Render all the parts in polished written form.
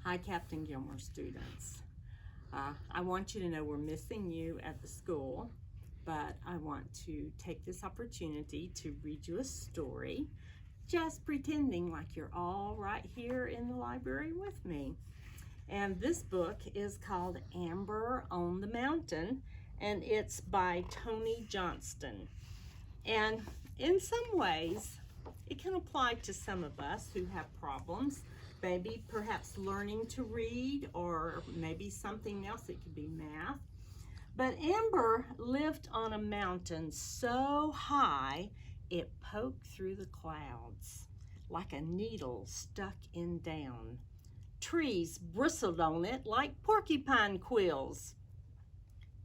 Hi, Captain Gilmore students. I want you to know we're missing you at the school, but I want to take this opportunity to read you a story, just pretending like you're all right here in the library with me. And this book is called Amber on the Mountain, and it's by Tony Johnston. And in some ways, it can apply to some of us who have problems, maybe perhaps learning to read, or maybe something else. It could be math. But Amber lived on a mountain so high it poked through the clouds like a needle stuck in down. Trees bristled on it like porcupine quills,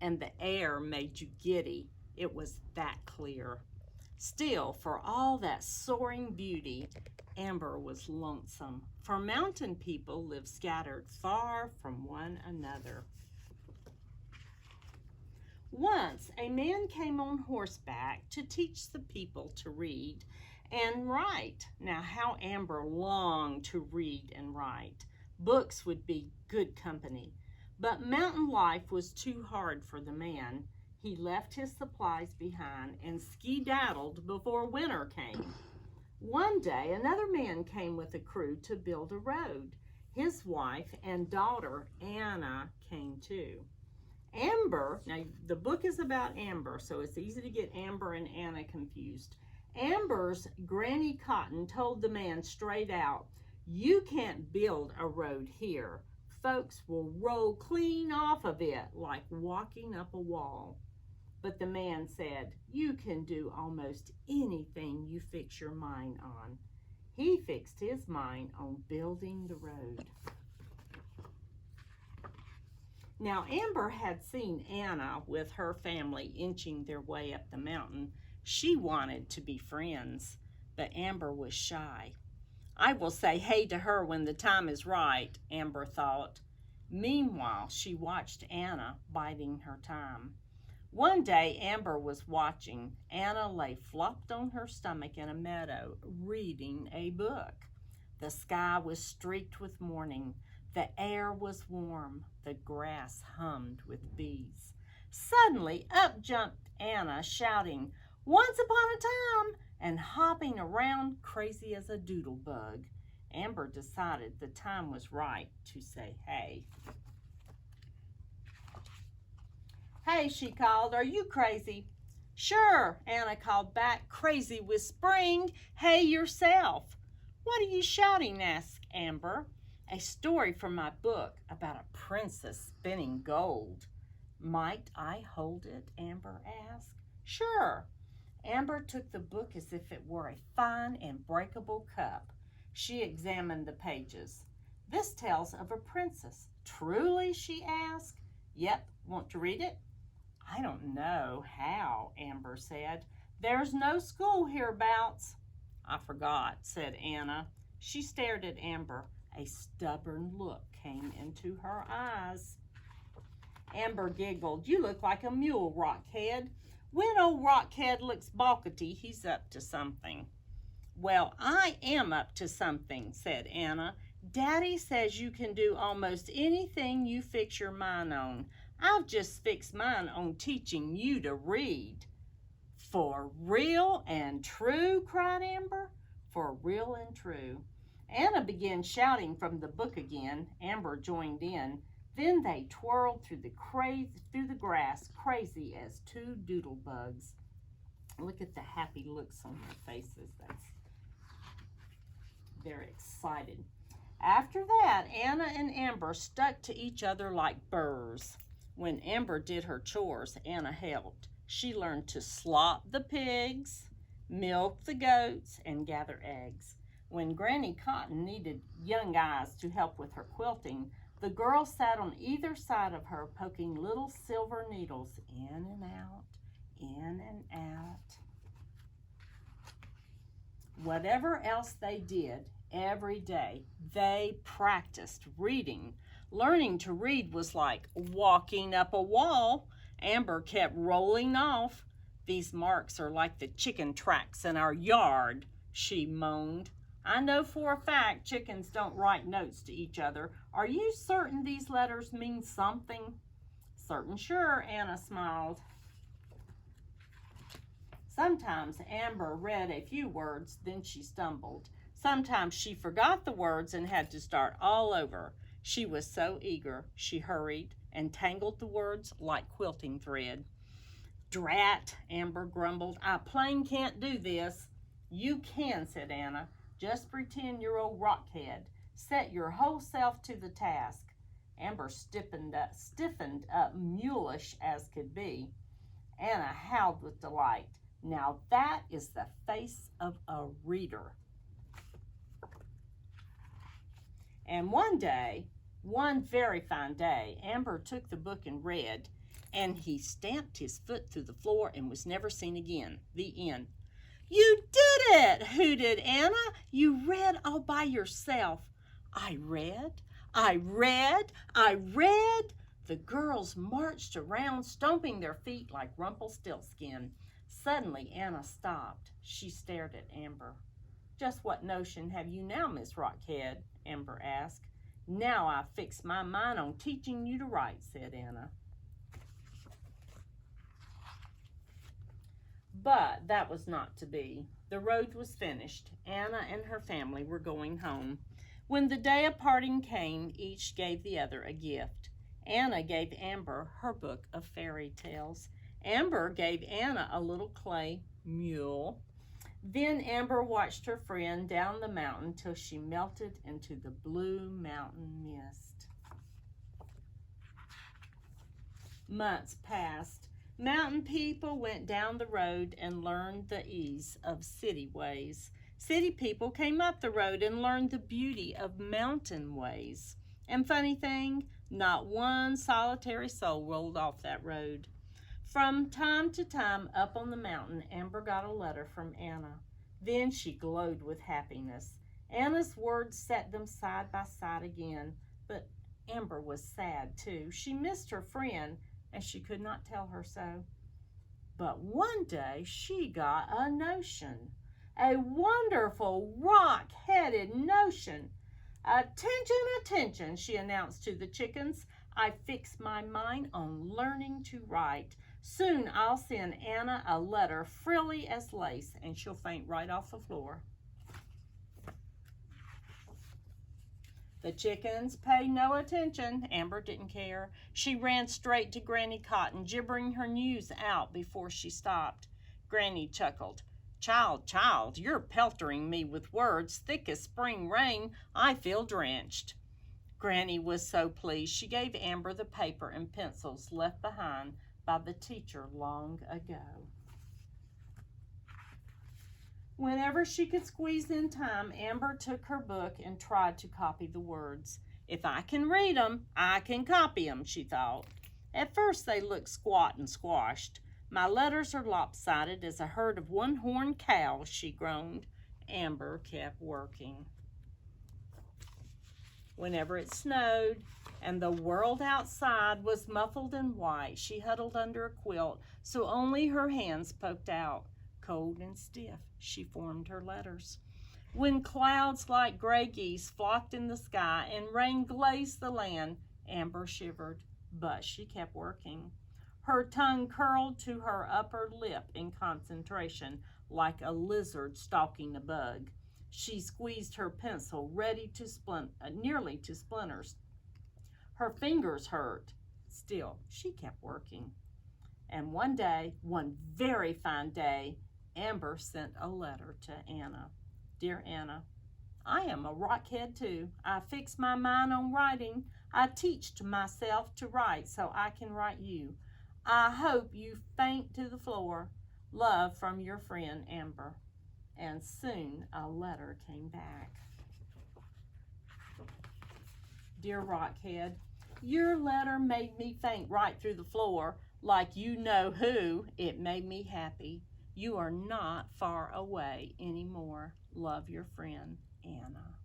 and the air made you giddy. It was that clear. Still, for all that soaring beauty, Amber was lonesome, for mountain people live scattered far from one another. Once, a man came on horseback to teach the people to read and write. Now, how Amber longed to read and write. Books would be good company. But mountain life was too hard for the man. He left his supplies behind and skedaddled before winter came. One day, another man came with a crew to build a road. His wife and daughter, Anna, came too. Amber, now the book is about Amber, so it's easy to get Amber and Anna confused. Amber's Granny Cotton told the man straight out, "You can't build a road here. Folks will roll clean off of it like walking up a wall." But the man said, "You can do almost anything you fix your mind on." He fixed his mind on building the road. Now, Amber had seen Anna with her family inching their way up the mountain. She wanted to be friends, but Amber was shy. "I will say hey to her when the time is right," Amber thought. Meanwhile, she watched Anna biding her time. One day, Amber was watching. Anna lay flopped on her stomach in a meadow, reading a book. The sky was streaked with morning. The air was warm. The grass hummed with bees. Suddenly, up jumped Anna, shouting, "Once upon a time!" and hopping around crazy as a doodle bug. Amber decided the time was right to say hey. "Hey," she called, "are you crazy?" "Sure," Anna called back, "crazy with spring. Hey yourself." "What are you shouting?" asked Amber. "A story from my book about a princess spinning gold." "Might I hold it?" Amber asked. "Sure." Amber took the book as if it were a fine and breakable cup. She examined the pages. "This tells of a princess." "Truly?" she asked. "Yep. Want to read it?" "I don't know how," Amber said. "There's no school hereabouts." "I forgot," said Anna. She stared at Amber. A stubborn look came into her eyes. Amber giggled. "You look like a mule, Rockhead. When old Rockhead looks balkety, he's up to something." "Well, I am up to something," said Anna. "Daddy says you can do almost anything you fix your mind on. I've just fixed mine on teaching you to read." "For real and true?" cried Amber. "For real and true." Anna began shouting from the book again. Amber joined in. Then they twirled through the grass, crazy as two doodle bugs. Look at the happy looks on their faces. They're excited. After that, Anna and Amber stuck to each other like burrs. When Amber did her chores, Anna helped. She learned to slop the pigs, milk the goats, and gather eggs. When Granny Cotton needed young eyes to help with her quilting, the girl sat on either side of her, poking little silver needles in and out, in and out. Whatever else they did, every day they practiced reading. Learning to read was like walking up a wall. Amber kept rolling off. "These marks are like the chicken tracks in our yard," she moaned. I know for a fact chickens don't write notes to each other. Are you certain these letters mean something? Certain sure, Anna smiled. Sometimes Amber read a few words, then she stumbled. Sometimes she forgot the words and had to start all over. She was so eager. She hurried and tangled the words like quilting thread. Drat, Amber grumbled. I plain can't do this. You can, said Anna. Just pretend you're old Rockhead. Set your whole self to the task. Amber stiffened up, mulish as could be. Anna howled with delight. Now that is the face of a reader. And one day, one very fine day, Amber took the book and read, and he stamped his foot through the floor and was never seen again. The end. You did it, hooted Anna. You read all by yourself. I read. The girls marched around, stomping their feet like Rumpelstiltskin. Suddenly, Anna stopped. She stared at Amber. Just what notion have you now, Miss Rockhead? Amber asked. Now I've fixed my mind on teaching you to write, said Anna. But that was not to be. The road was finished. Anna and her family were going home. When the day of parting came, each gave the other a gift. Anna gave Amber her book of fairy tales. Amber gave Anna a little clay mule. Then Amber watched her friend down the mountain till she melted into the blue mountain mist. Months passed. Mountain people went down the road and learned the ease of city ways. City people came up the road and learned the beauty of mountain ways. And funny thing, not one solitary soul rolled off that road. From time to time up on the mountain, Amber got a letter from Anna. Then she glowed with happiness. Anna's words set them side by side again, but Amber was sad too. She missed her friend, and she could not tell her so. But one day she got a notion, a wonderful rock-headed notion. Attention, attention, she announced to the chickens. I fixed my mind on learning to write. Soon I'll send Anna a letter frilly as lace, and she'll faint right off the floor. The chickens paid no attention. Amber didn't care. She ran straight to Granny Cotton, gibbering her news out before she stopped. Granny chuckled. Child, you're peltering me with words thick as spring rain. I feel drenched. Granny was so pleased she gave Amber the paper and pencils left behind by the teacher long ago. Whenever she could squeeze in time, Amber took her book and tried to copy the words. If I can read 'em, I can copy 'em, she thought. At first they looked squat and squashed. My letters are lopsided as a herd of one-horned cows, she groaned. Amber kept working. Whenever it snowed and the world outside was muffled in white, she huddled under a quilt so only her hands poked out. Cold and stiff, she formed her letters. When clouds like gray geese flocked in the sky and rain glazed the land, Amber shivered, but she kept working. Her tongue curled to her upper lip in concentration, like a lizard stalking a bug. She squeezed her pencil, nearly to splinters. Her fingers hurt. Still, she kept working. And one day, one very fine day, Amber sent a letter to Anna. Dear Anna, I am a rockhead too. I fixed my mind on writing. I teached myself to write so I can write you. I hope you faint to the floor. Love from your friend Amber. And soon a letter came back. Dear Rockhead, your letter made me faint right through the floor. Like you know who, it made me happy. You are not far away anymore. Love, your friend, Anna.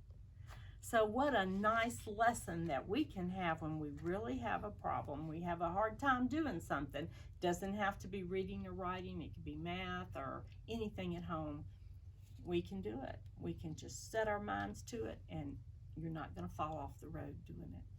So what a nice lesson that we can have when we really have a problem. We have a hard time doing something. Doesn't have to be reading or writing. It could be math or anything at home. We can do it. We can just set our minds to it, and you're not going to fall off the road doing it.